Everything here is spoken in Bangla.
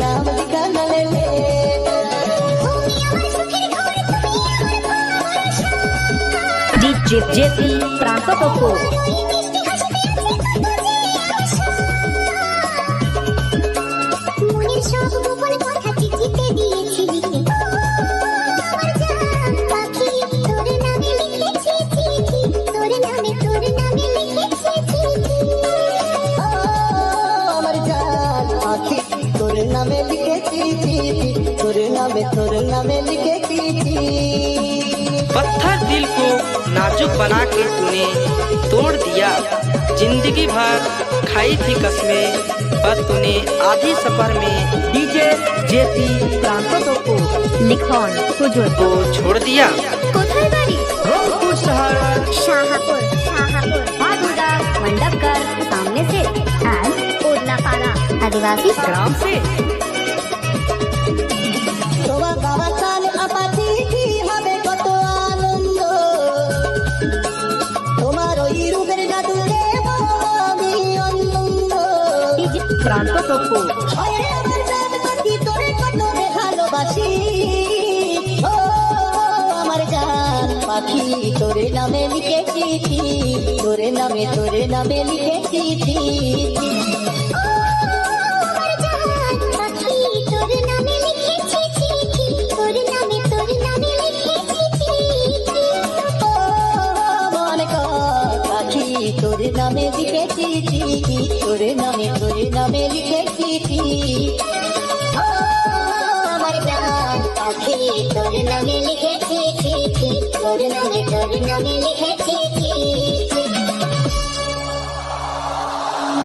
নাম ঠিকানা লেলে DJ JP Pranto Toko नामे लिखे चिट्ठी तोरे नामे लिखे चिट्ठी। पत्थर दिल को नाजुक बना के तूने तोड़ दिया। जिंदगी भर खाई थी कसमें पर तूने आधी सफर में DJ JP Pranto Toko लिखन पुजो को छोड़ दिया। कोথায় বাড়ি रंगपुर शहर शाहपुर माधुदा मंडपकर सामने से एंड ओदलापाड़ा आदिवासी ग्राम से তোমার বাবা চাল আপা চিঠি হবে কত আনন্দ তোমার ওই রূপের জাদু দেব আমি অনন্দ DJ Pranto Toko ছয়ে আমার জান পাখি তোরে কত রে ভালোবাসি ও আমার জান পাখি তোরে নামে লিখে চিঠি তোরে নামে লিখে চিঠি। তোরে নামে লিখে চিঠি তোরে নামে লিখে চিঠি। আমার প্রাণ পাখি তোরে নামে লিখে চিঠি তোরে নামে লিখে